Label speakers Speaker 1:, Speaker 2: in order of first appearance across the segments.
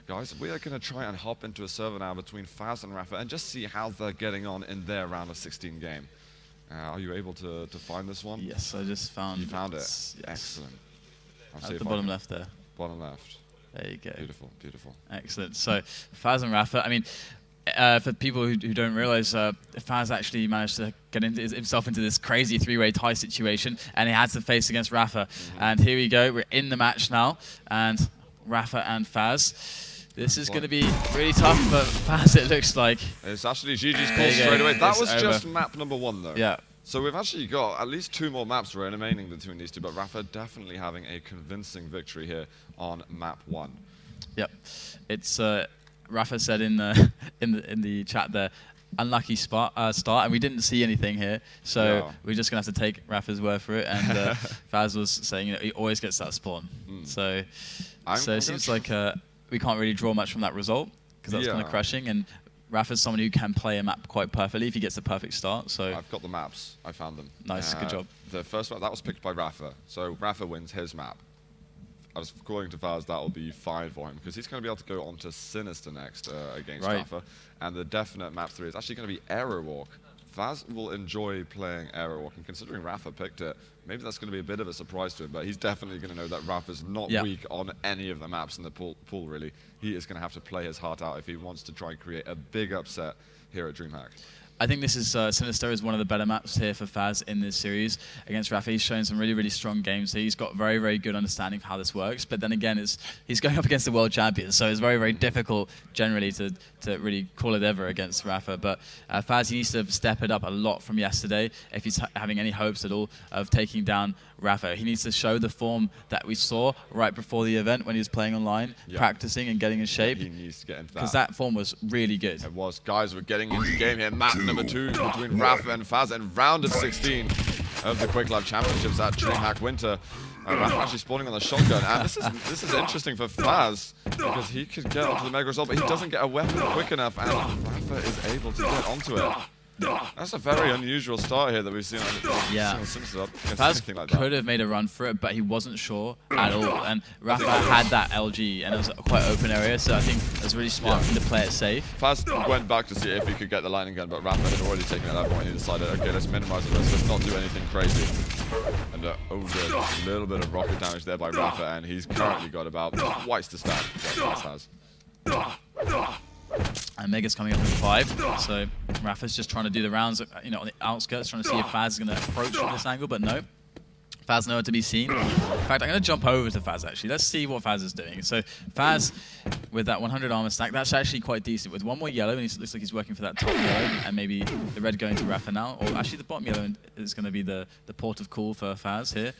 Speaker 1: Guys, we are going to try and hop into a server now between Fazz and Rapha and just see how they're getting on in their round of 16 game. Are you able to find this one?
Speaker 2: Yes, I just found it.
Speaker 1: You found it?
Speaker 2: Yes.
Speaker 1: Excellent.
Speaker 2: At the bottom left there.
Speaker 1: Bottom left.
Speaker 2: There you go.
Speaker 1: Beautiful, beautiful.
Speaker 2: Excellent. So, Fazz and Rapha, I mean, for people who don't realize, Fazz actually managed to get himself into this crazy three-way tie situation, and he had to face against Rapha. And here we go. We're in the match now, and Rapha and Fazz. This is going to be really tough for Fazz, it looks like.
Speaker 1: It's actually GG's call straight away. That was just map number 1, though.
Speaker 2: Yeah.
Speaker 1: So we've actually got at least 2 more maps remaining between these two, but Rapha definitely having a convincing victory here on map 1.
Speaker 2: Yep. It's Rapha said in the chat there, unlucky start, and we didn't see anything here, so we're just gonna have to take Rapha's word for it. And Fazz was saying, he always gets that spawn. So it seems like we can't really draw much from that result because that's kind of crushing. And Rapha's someone who can play a map quite perfectly if he gets the perfect start. So
Speaker 1: I've got the maps. I found them.
Speaker 2: Nice, good job.
Speaker 1: The first map that was picked by Rapha, so Rapha wins his map. According to Fazz, that will be fine for him because he's going to be able to go on to Sinister next against Rapha. And the definite map 3 is actually going to be Arrow Walk. Fazz will enjoy playing Arrow Walk, and considering Rapha picked it, maybe that's going to be a bit of a surprise to him, but he's definitely going to know that Rapha's not weak on any of the maps in the pool, really. He is going to have to play his heart out if he wants to try and create a big upset here at DreamHack.
Speaker 2: I think this is Sinister is one of the better maps here for Fazz in this series against Rapha. He's showing some really, really strong games. He's got very, very good understanding of how this works. But then again, he's going up against the world champion, so it's very, very difficult generally to really call it ever against Rapha. But Fazz, he needs to step it up a lot from yesterday if he's having any hopes at all of taking down Rapha. He needs to show the form that we saw right before the event when he was playing online, practicing and getting in shape.
Speaker 1: He needs to get into that.
Speaker 2: Because that form was really good.
Speaker 1: It was. Guys, we're getting into game here. Map number 2 between Rapha and Fazz in round of 16 of the Quake Live Championships at DreamHack Winter. Rapha actually spawning on the shotgun, and this is interesting for Fazz because he could get onto the Mega Assault, but he doesn't get a weapon quick enough, and Rapha is able to get onto it. That's a very unusual start here that we've seen on Simpsons.
Speaker 2: Fazz could have made a run for it, but he wasn't sure at all. And Rapha had that LG, and it was a quite open area, so I think it was really smart for him to play it safe.
Speaker 1: Fazz went back to see if he could get the lightning gun, but Rapha had already taken it at that point. He decided, okay, let's minimize the risk, let's not do anything crazy. And good. A little bit of rocket damage there by Rapha, and he's currently got about twice the stat that Fazz has.
Speaker 2: And Mega's coming up in 5, so Rapha's just trying to do the rounds, on the outskirts, trying to see if Fazz is going to approach from this angle, but no. Fazz nowhere to be seen. In fact, I'm going to jump over to Fazz, actually. Let's see what Fazz is doing. So Fazz, with that 100 armor stack, that's actually quite decent. With 1 more yellow, and it looks like he's working for that top yellow, and maybe the red going to Rapha now. Or actually, the bottom yellow is going to be the port of call for Fazz here.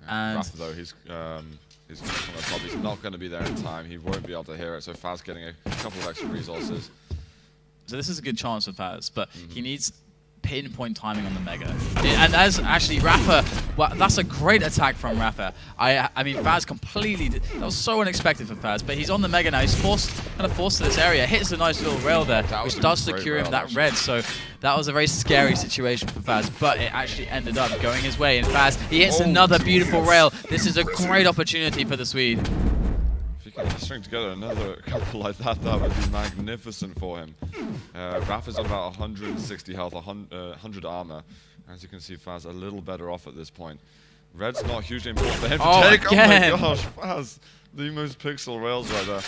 Speaker 2: And
Speaker 1: Rapha, though, he's from the top. He's not going to be there in time. He won't be able to hear it. So Fazz getting a couple of extra resources.
Speaker 2: So this is a good chance for Fazz, but he needs pinpoint timing on the Mega. And as actually Rapha, well, that's a great attack from Rapha. I mean, Fazz completely, that was so unexpected for Fazz, but he's on the Mega now. He's kind of forced to this area, hits a nice little rail there, which does secure him that red. So that was a very scary situation for Fazz, but it actually ended up going his way. And Fazz, he hits another beautiful rail. This is a great opportunity for the Swede.
Speaker 1: If he can string together another couple like that, that would be magnificent for him. Rapha's on about 160 health, 100 armor. As you can see, Fazz a little better off at this point. Red's not hugely important for him to take.
Speaker 2: Again.
Speaker 1: Oh my gosh, Fazz, the most pixel rails right there.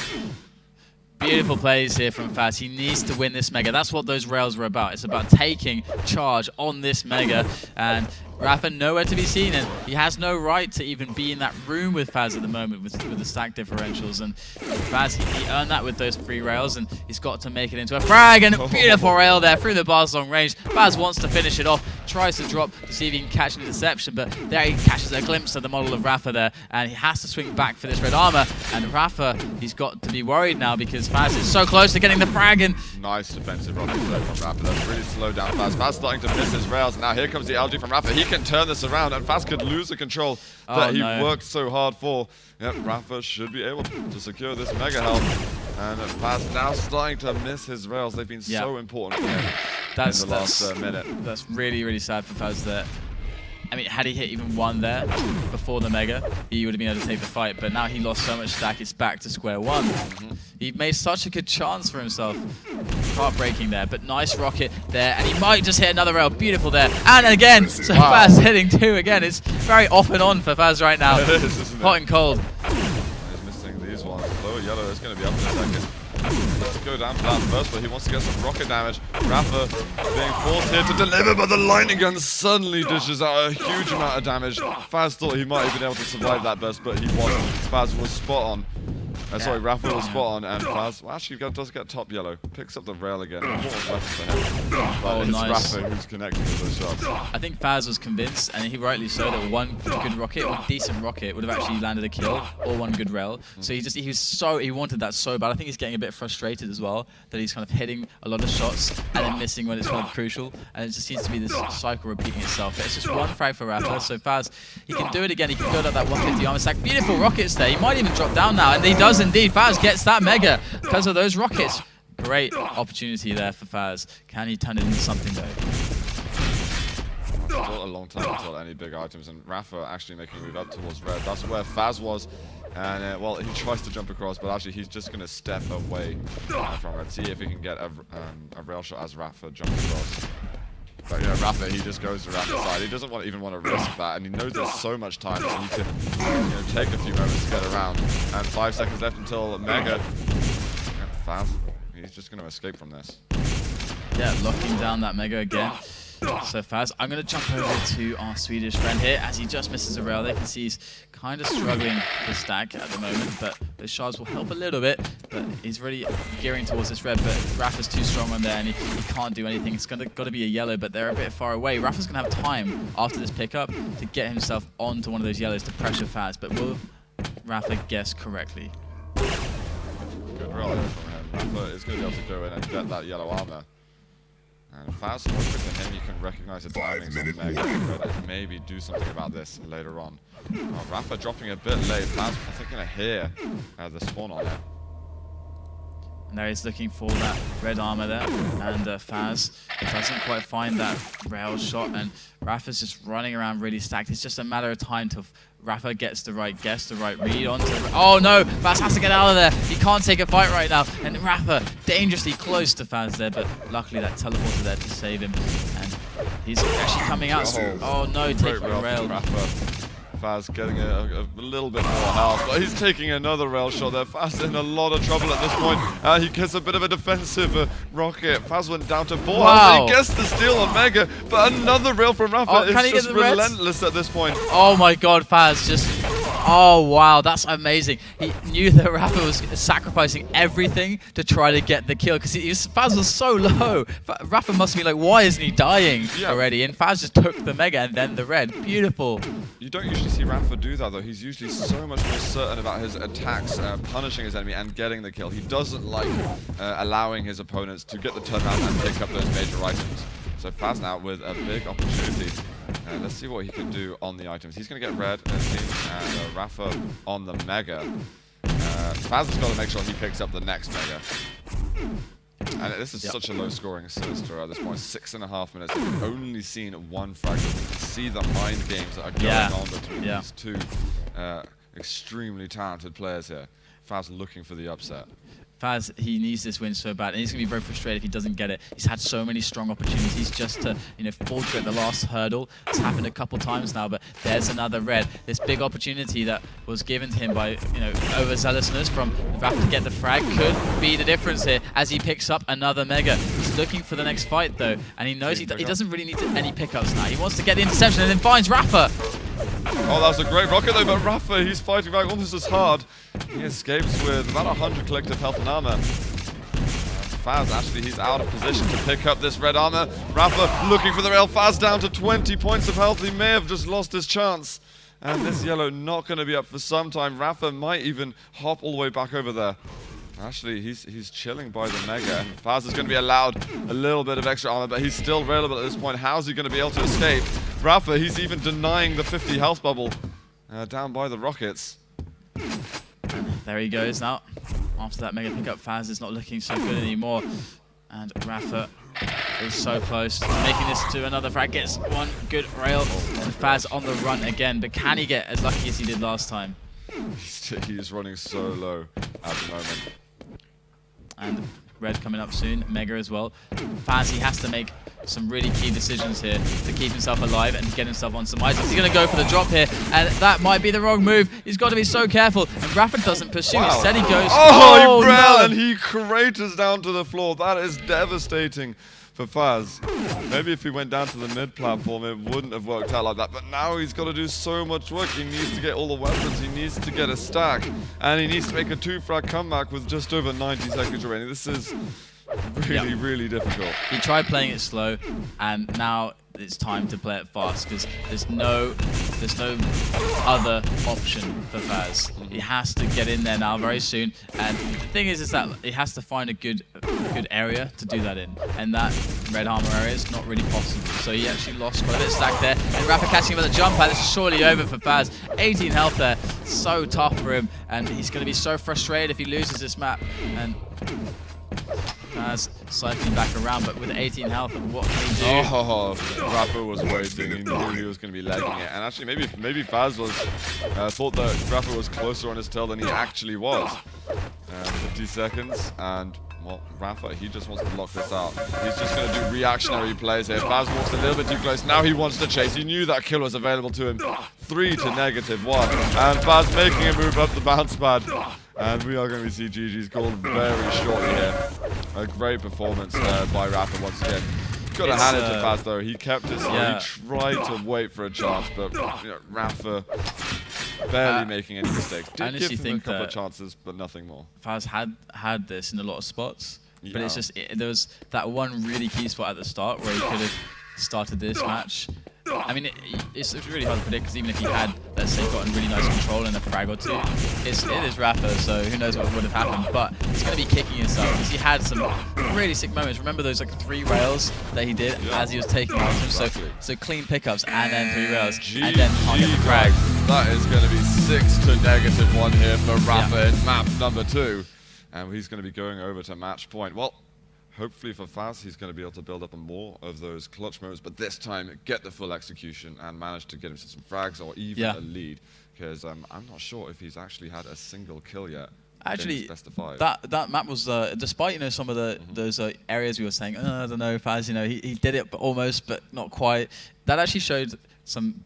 Speaker 2: Beautiful plays here from Fazz. He needs to win this Mega. That's what those rails were about. It's about taking charge on this Mega. And Rapha nowhere to be seen, and he has no right to even be in that room with Fazz at the moment with the stack differentials. And Fazz, he earned that with those 3 rails, and he's got to make it into a frag. And a beautiful rail there through the bars long range. Fazz wants to finish it off, tries to drop to see if he can catch an interception, but there he catches a glimpse of the model of Rapha there, and he has to swing back for this red armor. And Rapha, he's got to be worried now because Fazz is so close to getting the frag. And
Speaker 1: nice defensive rocket there from Rapha. That's really slowed down Fazz. Fazz starting to miss his rails. Now here comes the LG from Rapha. He can turn this around, and Fazz could lose the control that he worked so hard for. Yep, Rapha should be able to secure this Mega health. And Fazz now starting to miss his rails. They've been so important for him in the last minute.
Speaker 2: That's really, really sad for Fazz there. I mean, had he hit even one there before the Mega, he would have been able to take the fight. But now he lost so much stack, it's back to square one. He made such a good chance for himself. Heartbreaking there, but nice rocket there. And he might just hit another rail. Beautiful there. And again, so Fazz hitting 2 again. It's very off and on for Fazz right now.
Speaker 1: It is, isn't it?
Speaker 2: Hot and cold.
Speaker 1: He's missing these ones. Low yellow is going to be up in a second. Go down for that first, but he wants to get some rocket damage. Rapha being forced here to deliver, but the lightning gun suddenly dishes out a huge amount of damage. Fazz thought he might have been able to survive that burst, but he wasn't. Fazz was spot on. Sorry, Rapha was spot on, and Fazz, well, actually does get top yellow. Picks up the rail again. Important weapon for him. But it's
Speaker 2: nice.
Speaker 1: Rapha who's connecting with those shots.
Speaker 2: I think Fazz was convinced, and he rightly so, that one good rocket, one decent rocket, would have actually landed a kill, or one good rail. So he wanted that so bad. I think he's getting a bit frustrated as well, that he's kind of hitting a lot of shots and then missing when it's kind of crucial. And it just seems to be this cycle repeating itself. But it's just one frag for Rapha, so Fazz, he can do it again. He can build up that 150 armor stack. Beautiful rockets there. He might even drop down now, and he does indeed. Fazz gets that Mega because of those rockets. Great opportunity there for Fazz. Can he turn it into something though?
Speaker 1: Still a long time until any big items, and Rapha actually making a move up towards red. That's where Fazz was, and well, he tries to jump across, but actually he's just going to step away from red. See if he can get a rail shot as Rapha jumps across. But yeah, Rapha, he just goes around the side. He doesn't even want to risk that, and he knows there's so much time that he can take a few moments to get around. And 5 seconds left until Mega. And Fazz, he's just going to escape from this.
Speaker 2: Yeah, locking down that Mega again. So Fazz, I'm going to jump over to our Swedish friend here as he just misses a rail. They can see he's kind of struggling to stack at the moment, but the shards will help a little bit. But he's really gearing towards this red, but Rapha's too strong on there and he can't do anything. It's got to be a yellow, but they're a bit far away. Rapha's going to have time after this pickup to get himself onto one of those yellows to pressure Fazz, but will Rapha guess correctly?
Speaker 1: Good rail there from him. Rapha is going to be able to go in and get that yellow armor. And Fazz, hopefully for him, you can recognize the timings on Mega and maybe do something about this later on. Oh, Rapha dropping a bit late. Fazz, I think, going to hear the spawn on it.
Speaker 2: And there he's looking for that red armor there, and Fazz doesn't quite find that rail shot, and Rapha's just running around really stacked. It's just a matter of time till Rapha gets the right guess, the right read onto. Oh no! Fazz has to get out of there. He can't take a fight right now, and Rapha dangerously close to Fazz there, but luckily that teleporter there to save him, and he's actually coming out. Oh no, taking a rail.
Speaker 1: Fazz getting a little bit more health, but he's taking another rail shot there. Fazz in a lot of trouble at this point. He gets a bit of a defensive rocket. Fazz went down to 4 health. He gets the steal on Mega, but another rail from Rapha is just relentless at this point.
Speaker 2: Oh my god, Fazz just... Oh wow, that's amazing. He knew that Rapha was sacrificing everything to try to get the kill, because Fazz was so low. Rapha must be like, why isn't he dying already? And Fazz just took the Mega and then the red. Beautiful.
Speaker 1: You don't usually see Rapha do that though. He's usually so much more certain about his attacks, punishing his enemy and getting the kill. He doesn't like allowing his opponents to get the turnaround and pick up those major items. So Fazz now with a big opportunity. Let's see what he can do on the items. He's going to get red, it seems, and Rapha on the Mega. Fazz has got to make sure he picks up the next Mega. And this is such a low scoring Sinister at this point. 6.5 minutes. We've only seen one fragment. We can see the mind games that are going on between these two extremely talented players here. Fazz looking for the upset.
Speaker 2: Fazz, he needs this win so bad, and he's going to be very frustrated if he doesn't get it. He's had so many strong opportunities just to, falter at the last hurdle. It's happened a couple times now, but there's another red. This big opportunity that was given to him by, overzealousness from Rapha to get the frag could be the difference here as he picks up another Mega. He's looking for the next fight, though, and he knows he doesn't really need any pickups now. He wants to get the interception and then finds Rapha.
Speaker 1: Oh, that was a great rocket though, but Rapha, he's fighting back almost as hard. He escapes with about 100 collective health and armor. Fazz, actually, he's out of position to pick up this red armor. Rapha looking for the rail. Fazz down to 20 points of health. He may have just lost his chance. And this yellow not going to be up for some time. Rapha might even hop all the way back over there. Actually, he's chilling by the Mega, and Fazz is going to be allowed a little bit of extra armor, but he's still railable at this point. How's he going to be able to escape? Rapha, he's even denying the 50 health bubble down by the rockets.
Speaker 2: And there he goes now. After that Mega pickup, Fazz is not looking so good anymore. And Rapha is so close to making this to another frag. Gets one good rail. And with fazz on the run again, but can he get as lucky as he did last time?
Speaker 1: He's running so low at the moment.
Speaker 2: And red coming up soon, mega as well. fazz, he has to make some really key decisions here to keep himself alive and get himself on some items. He's going to go for the drop here, and that might be the wrong move. He's got to be so careful, and rapha doesn't pursue.
Speaker 1: Wow.
Speaker 2: Instead he goes...
Speaker 1: Oh, he
Speaker 2: no!
Speaker 1: and he craters down to the floor. That is devastating for fazz. Maybe if he went down to the mid platform, it wouldn't have worked out like that. But now he's got to do so much work. He needs to get all the weapons. He needs to get a stack. And he needs to make a 2-frag comeback with just over 90 seconds remaining. This is really difficult.
Speaker 2: He tried playing it slow, and now it's time to play it fast because there's no other option for fazz. He has to get in there now very soon, and the thing is that he has to find a good area to do that in, and that red armor area is not really possible. So he actually lost quite a bit of stack there, and rapha catching him with a jump pad. This is surely over for fazz. 18 health there, so tough for him, and he's going to be so frustrated if he loses this map. And fazz cycling back around, but with 18 health, what can he do?
Speaker 1: Oh, rapha was waiting. He knew he was going to be legging it, and actually maybe fazz was thought that rapha was closer on his tail than he actually was. 50 seconds, and well, rapha, he just wants to lock this out. He's just going to do reactionary plays here. fazz walks a little bit too close. Now he wants to chase. He knew that kill was available to him. 3 to -1, and fazz making a move up the bounce pad. And we are going to see GG's called very shortly here. A great performance by rapha once again. Got to hand it to fazz though. He kept it slow.
Speaker 2: Yeah.
Speaker 1: He tried to wait for a chance, but rapha barely making any mistakes. Did give him a couple of chances, but nothing more.
Speaker 2: fazz had this in a lot of spots, but
Speaker 1: Yeah.
Speaker 2: it's just there was that one really key spot at the start where he could have started this match. I mean, it's really hard to predict because even if he had, let's say, gotten really nice control and a frag or two, it is rapha, so who knows what would have happened. But he's going to be kicking himself because he had some really sick moments. Remember those like 3 rails that he did as he was taking items? So clean pickups and then 3 rails and then can't get the frag.
Speaker 1: That is going to be 6 to -1 here for rapha in map number 2. And he's going to be going over to match point. Well, hopefully for fazz, he's going to be able to build up more of those clutch moments, but this time get the full execution and manage to get himself some frags or even a lead. Because I'm not sure if he's actually had a single kill yet.
Speaker 2: Actually, that map was, despite some of those areas we were saying, I don't know, fazz, he did it, but almost, but not quite. That actually showed some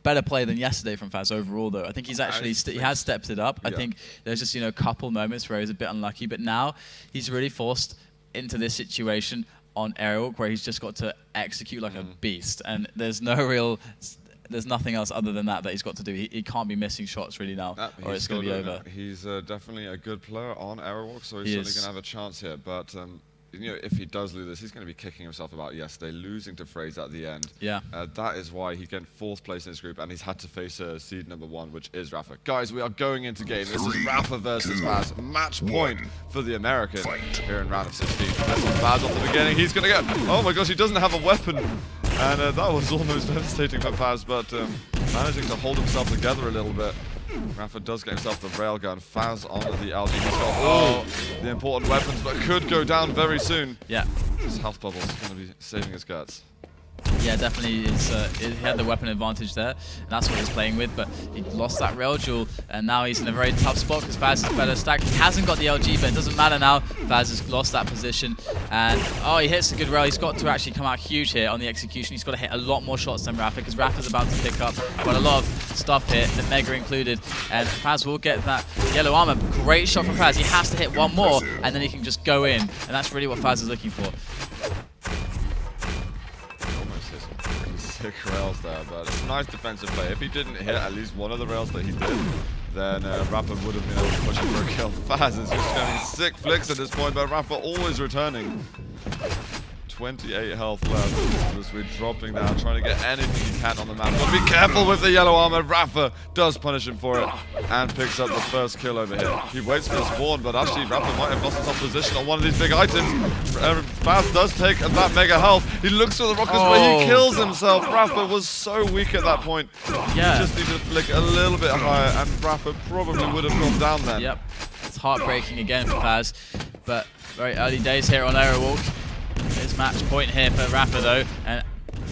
Speaker 2: better play than yesterday from fazz overall, though. I think he's actually he has stepped it up. I think there's just a couple moments where he was a bit unlucky, but now he's really forced into this situation on aerial where he's just got to execute like a beast, and there's nothing else other than that he's got to do. He can't be missing shots really now, or it's going to be over.
Speaker 1: He's definitely a good player on airwalk, so he's certainly going to have a chance here. But if he does lose this, he's going to be kicking himself about yesterday, losing to FaZe at the end.
Speaker 2: Yeah.
Speaker 1: That is why he's getting 4th place in his group, and he's had to face seed number 1, which is rapha. Guys, we are going into game. This is rapha versus fazz. Match point for the American here in round of 16. That's fazz off the beginning. He's going to get... Oh my gosh, he doesn't have a weapon. And that was almost devastating for fazz, but managing to hold himself together a little bit. rapha does get himself the railgun. fazz on the LG. He's got all the important weapons, but could go down very soon.
Speaker 2: Yeah.
Speaker 1: His health bubble is going to be saving his guts.
Speaker 2: Yeah, definitely. He had the weapon advantage there, and that's what he's playing with, but he lost that rail duel, and now he's in a very tough spot because fazz is better stacked. He hasn't got the LG, but it doesn't matter now. fazz has lost that position, and he hits a good rail. He's got to actually come out huge here on the execution. He's got to hit a lot more shots than rapha because rapha's about to pick up quite a lot of stuff here, the mega included, and fazz will get that yellow armor. Great shot from fazz. He has to hit one more, and then he can just go in, and that's really what fazz is looking for.
Speaker 1: Sick rails there, but it's a nice defensive play. If he didn't hit at least one of the rails that he did, then rapha would have been able to push him for a kill. fazz is just getting sick flicks at this point, but rapha always returning. 28 health left. Just we're dropping down, trying to get anything he can on the map. Got to be careful with the yellow armor. rapha does punish him for it and picks up the first kill over here. He waits for the spawn, but actually rapha might have lost himself position on one of these big items. fazz does take that mega health. He looks for the rockets, but he kills himself. rapha was so weak at that point.
Speaker 2: Yeah.
Speaker 1: He just needed to flick a little bit higher, and rapha probably would have gone down then.
Speaker 2: Yep. It's heartbreaking again for fazz, but very early days here on Aerowalk. There's match point here for rapha though, and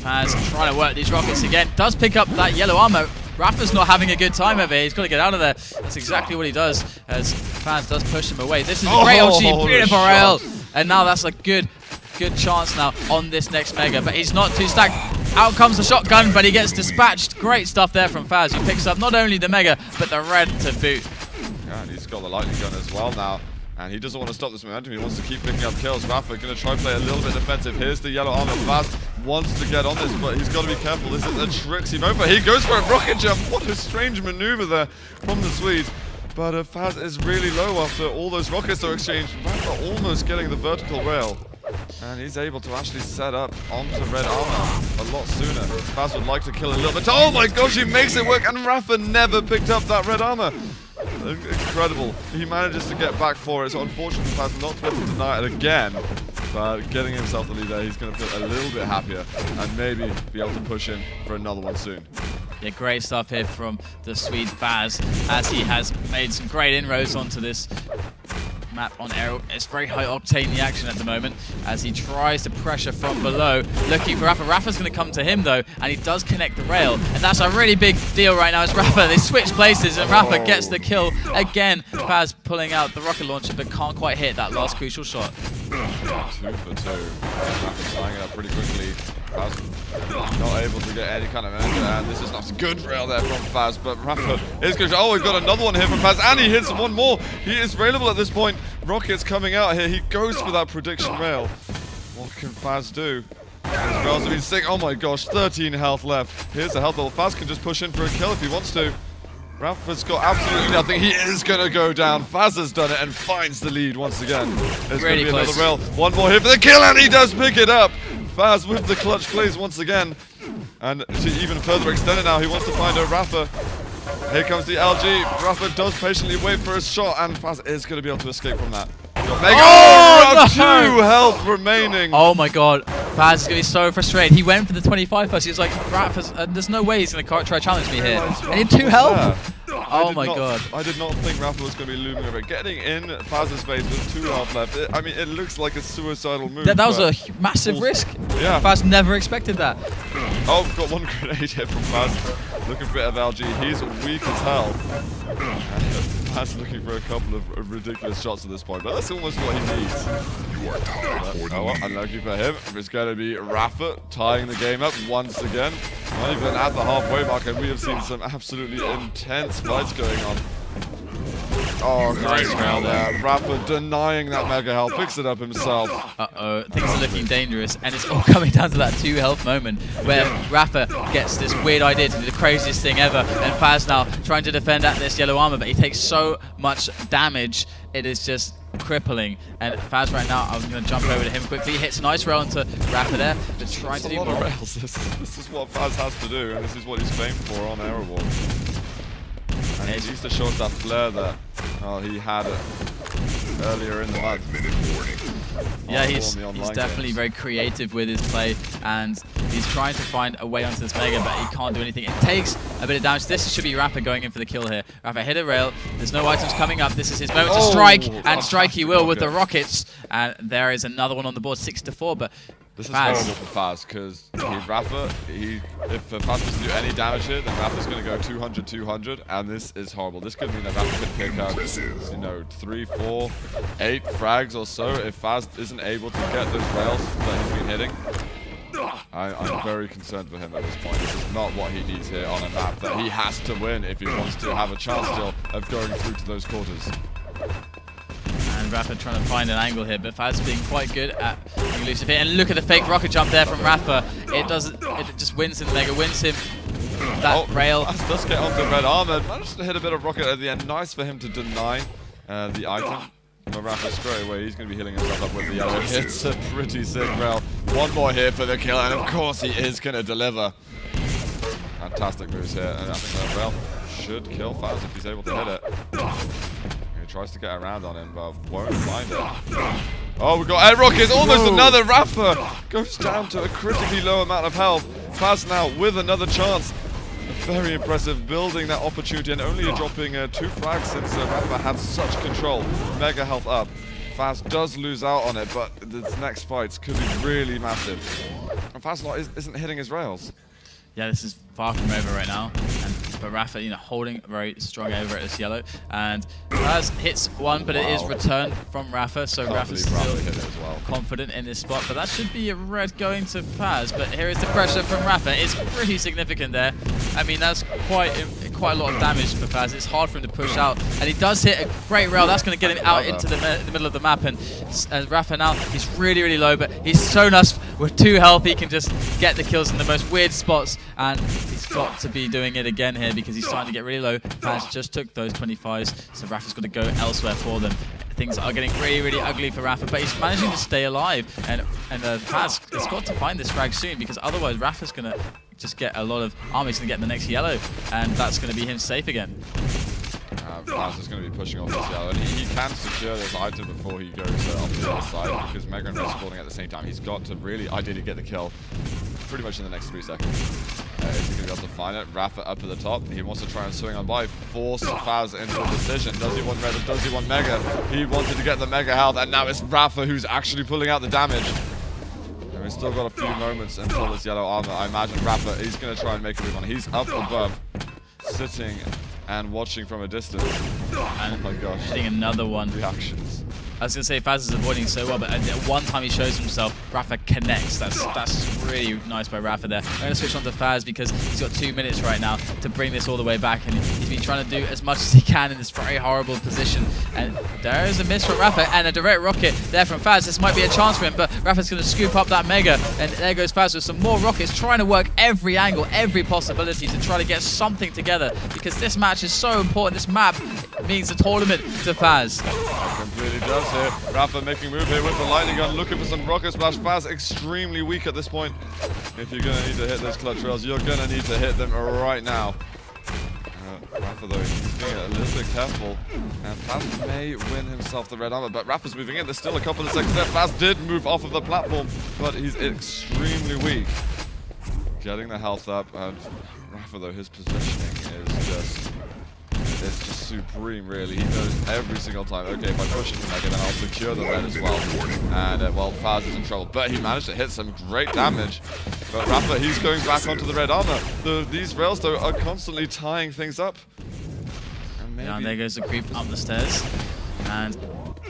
Speaker 2: Fazz trying to work these rockets again. Does pick up that yellow armor. Rapha's not having a good time over here. He's got to get out of there. That's exactly what he does as Fazz does push him away. This is a great opportunity. Beautiful rail. And now that's a good chance now on this next Mega. But he's not too stacked. Out comes the shotgun, but he gets dispatched. Great stuff there from Fazz, who picks up not only the Mega, but the red to boot.
Speaker 1: Yeah, and he's got the lightning gun as well now. And he doesn't want to stop this momentum. He wants to keep picking up kills. Rapha going to try and play a little bit defensive. Here's the yellow armor. Fazz wants to get on this, but he's got to be careful. This is a tricksy move. He goes for a rocket jump. What a strange maneuver there from the Swede. But Fazz is really low after all those rockets are exchanged. Rapha almost getting the vertical rail. And he's able to actually set up onto red armor a lot sooner. Fazz would like to kill a little bit. Oh my gosh, he makes it work. And Rapha never picked up that red armor. Incredible. He manages to get back for it. So unfortunately, Fazz not able to deny it again. But getting himself the lead there, he's going to feel a little bit happier and maybe be able to push in for another one soon.
Speaker 2: Yeah, great stuff here from the Swede Fazz as he has made some great inroads onto this map on aerial. It's very high octane the action at the moment as he tries to pressure from below, looking for Rapha. Rapha's going to come to him though, and he does connect the rail, and that's a really big deal right now as Rapha, they switch places and Rapha gets the kill again. Fazz pulling out the rocket launcher but can't quite hit that last crucial shot.
Speaker 1: 2 for 2. Rapha tying it up pretty quickly. Fazz not able to get any kind of energy, and this is not a good rail there from Fazz, but Rapha is good. Oh, we've got another one here from Fazz, and he hits one more. He is railable at this point. Rockets coming out here. He goes for that prediction rail. What can Fazz do? His rails have been sick. Oh my gosh, 13 health left. Here's the health level. Fazz can just push in for a kill if he wants to. Rapha's got absolutely nothing. He is going to go down. Fazz has done it and finds the lead once again. There's going to be another rail. One more here for the kill, and he does pick it up. Fazz with the clutch plays once again. And to even further extend it now, he wants to find a Rapha. Here comes the LG. Rapha does patiently wait for his shot, and Fazz is going to be able to escape from that.
Speaker 2: Oh, no!
Speaker 1: 2 health remaining.
Speaker 2: Oh my god, Fazz is going to be so frustrated. He went for the 25 first. He was like, there's no way he's going to try to challenge me here. And he had 2 health. Oh my god.
Speaker 1: I did not think Rapha was going to be looming over it. Getting in Fazz's face with 2 health left. I mean, it looks like a suicidal move.
Speaker 2: That was a massive risk.
Speaker 1: Yeah.
Speaker 2: Fazz never expected that.
Speaker 1: Oh, got one grenade here from Fazz. Looking for a bit of LG. He's weak as hell. Fazz looking for a couple of ridiculous shots at this point, but that's almost what he needs. Oh, well, unlucky for him. It's going to be Rapha tying the game up once again. Not even at the halfway mark, and we have seen some absolutely intense fights going on. Oh, great rail there. Rapha denying that mega health, picks it up himself.
Speaker 2: Uh-oh, things are looking dangerous, and it's all coming down to that 2 health moment where Rapha gets this weird idea to do the craziest thing ever, and Fazz now trying to defend at this yellow armor, but he takes so much damage, it is just crippling. And Fazz right now, I'm going to jump over to him quickly, hits a nice rail into Rapha there, but trying to do more
Speaker 1: rails. This is what Fazz has to do, and this is what he's famed for on Airborne. And he needs to show us that flare that he had earlier in the month.
Speaker 2: Yeah, he's definitely very creative with his play, and he's trying to find a way onto this Mega, but he can't do anything. It takes a bit of damage. This should be Rapha going in for the kill here. Rapha hit a rail. There's no items coming up. This is his moment to strike, and strike he will with the rockets. And there is another one on the board, 6-4, but
Speaker 1: this is horrible for Fazz, because Rapha, if Fazz doesn't do any damage here, then Rapha's going to go 200-200, and this is horrible. This could mean that Rapha could pick up, you know, 3, 4, 8 frags or so if Fazz isn't able to get those rails that he's been hitting. I'm very concerned for him at this point. This is not what he needs here on a map that he has to win if he wants to have a chance still of going through to those quarters.
Speaker 2: And Rapha trying to find an angle here, but Fazz being quite good at being elusive here. And look at the fake rocket jump there from Rapha. It just wins him, Mega wins him. That rail.
Speaker 1: Fazz does get onto red armor. Managed to hit a bit of rocket at the end. Nice for him to deny the item. But Rapha straight away, he's going to be healing himself up with the yellow. It's a pretty sick rail. One more here for the kill, and of course he is going to deliver. Fantastic moves here, and I think that rail should kill Fazz if he's able to hit it. Tries to get around on him, but won't find it. Oh, we've got air rockets, almost another Rapha! Goes down to a critically low amount of health. Fazz now with another chance. Very impressive, building that opportunity and only dropping 2 frags since Rapha had such control. Mega health up. Fazz does lose out on it, but the next fights could be really massive. And fazz isn't hitting his rails.
Speaker 2: Yeah, this is far from over right now. But rapha, holding very strong over at this yellow. And fazz hits one, but it is returned from rapha. So rapha's still confident in this spot. But that should be a red going to fazz. But here is the pressure from rapha. It's pretty significant there. I mean, that's quite a lot of damage for fazz. It's hard for him to push out. And he does hit a great rail. That's going to get him out into the middle of the map. And rapha now, he's really, really low. But he's shown us with 2 health, he can just get the kills in the most weird spots. And he's got to be doing it again here because he's starting to get really low. Fazz just took those 25s, so rapha's got to go elsewhere for them. Things are getting really, really ugly for rapha, but he's managing to stay alive. And Fazz has got to find this frag soon because otherwise rapha's going to just get a lot of armor. He's going to get the next yellow, and that's going to be him safe again.
Speaker 1: Fazz is going to be pushing off this yellow, and he can secure this item before he goes off the other side because Mega and Red spawning at the same time. He's got to really ideally get the kill pretty much in the next 3 seconds. Is he going to be able to find it? rapha up at the top. He wants to try and swing on by, force Fazz into a decision. Does he want Red or does he want Mega? He wanted to get the Mega health, and now it's rapha who's actually pulling out the damage. And we've still got a few moments until this yellow armor. I imagine rapha, he's going to try and make a move on. He's up above, sitting and watching from a distance. And oh my gosh.
Speaker 2: Hitting another one.
Speaker 1: Reactions.
Speaker 2: I was going to say Fazz is avoiding so well, but at one time he shows himself, rapha connects. That's really nice by rapha there. I'm going to switch on to Fazz because he's got 2 minutes right now to bring this all the way back, and he's been trying to do as much as he can in this very horrible position. And there is a miss from rapha and a direct rocket there from Fazz. This might be a chance for him, but rapha's going to scoop up that Mega, and there goes Fazz with some more rockets, trying to work every angle, every possibility to try to get something together because this match is so important. This map means the tournament to Fazz.
Speaker 1: Completely does here. rapha making move here with the lightning gun, looking for some rocket splash. Fazz extremely weak at this point. If you're going to need to hit those clutch rails, you're going to need to hit them right now. rapha though, he's being a little bit careful, and Fazz may win himself the red armor, but rapha's moving in. There's still a couple of seconds left. Fazz did move off of the platform, but he's extremely weak. Getting the health up, and rapha though, his positioning is just... it's just supreme, really. He knows every single time, okay, if I push into Mega, then I'll secure the red as well. And, well, Fazz is in trouble. But he managed to hit some great damage. But rapha, he's going back onto the red armor. These rails, though, are constantly tying things up.
Speaker 2: And there goes the creep up the stairs. And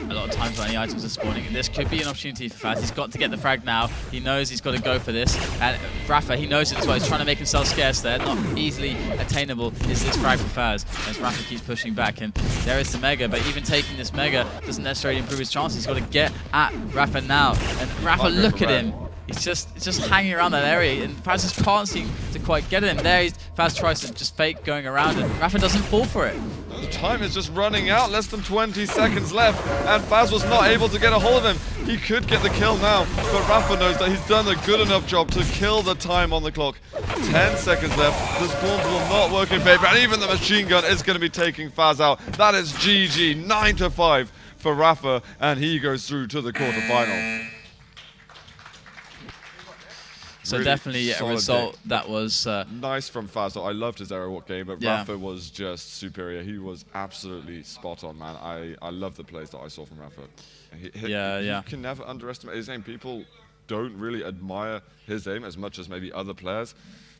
Speaker 2: a lot of times when any items are spawning, this could be an opportunity for Fazz. He's got to get the frag now. He knows he's got to go for this. And rapha, he knows it as well. He's trying to make himself scarce there. Not easily attainable is this frag for Fazz as rapha keeps pushing back. And there is the Mega, but even taking this Mega doesn't necessarily improve his chances. He's got to get at rapha now. And rapha, look at him. He's just hanging around that area, and Fazz just can't seem to quite get him. There, Fazz tries to just fake going around, and rapha doesn't fall for it.
Speaker 1: The time is just running out, less than 20 seconds left, and Fazz was not able to get a hold of him. He could get the kill now, but rapha knows that he's done a good enough job to kill the time on the clock. 10 seconds left, the spawns will not work in favor, and even the machine gun is going to be taking Fazz out. That is GG, 9-5 for rapha, and he goes through to the quarterfinal.
Speaker 2: So really definitely a result that was...
Speaker 1: nice from Fazz. I loved his aero walk game, but rapha was just superior. He was absolutely spot on, man. I love the plays that I saw from rapha. You can never underestimate his aim. People don't really admire his aim as much as maybe other players,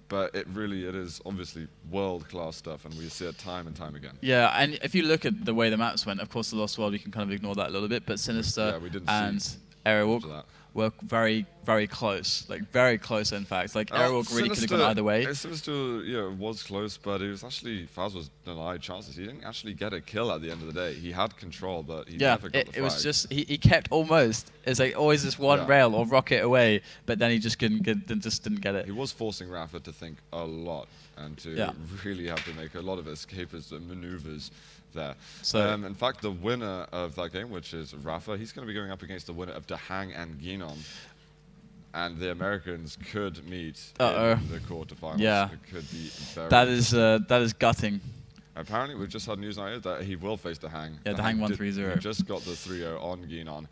Speaker 1: but it is obviously world-class stuff, and we see it time and time again. Yeah,
Speaker 2: and if you look at the way the maps went, of course, the Lost World, we can kind of ignore that a little bit, but Sinister and Aerowalk were very, very close. Like, very close, in fact. Like, Aerowalk really could have gone either way.
Speaker 1: Sinister, was close, but it was actually, Fazz was denied chances. He didn't actually get a kill at the end of the day. He had control, but he never got the frag.
Speaker 2: It was just, he kept almost, it's like always this one rail or rocket away, but then he just didn't get it.
Speaker 1: He was forcing rapha to think a lot and to really have to make a lot of escapist maneuvers there. So, in fact, the winner of that game, which is rapha, he's going to be going up against the winner of Dahang and Ginon. And the Americans could meet in the quarterfinals.
Speaker 2: Yeah,
Speaker 1: it could be very
Speaker 2: that is gutting.
Speaker 1: Apparently, we've just had news now that he will face Dahang.
Speaker 2: Yeah, Dahang 1-3-0.
Speaker 1: He just got the 3-0 on Ginon.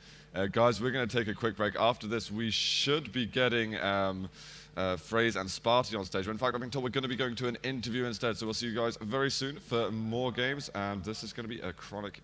Speaker 1: Guys, we're going to take a quick break. After this, we should be getting Phrase and Sparty on stage. In fact, I've been told we're going to be going to an interview instead. So we'll see you guys very soon for more games. And this is going to be a chronic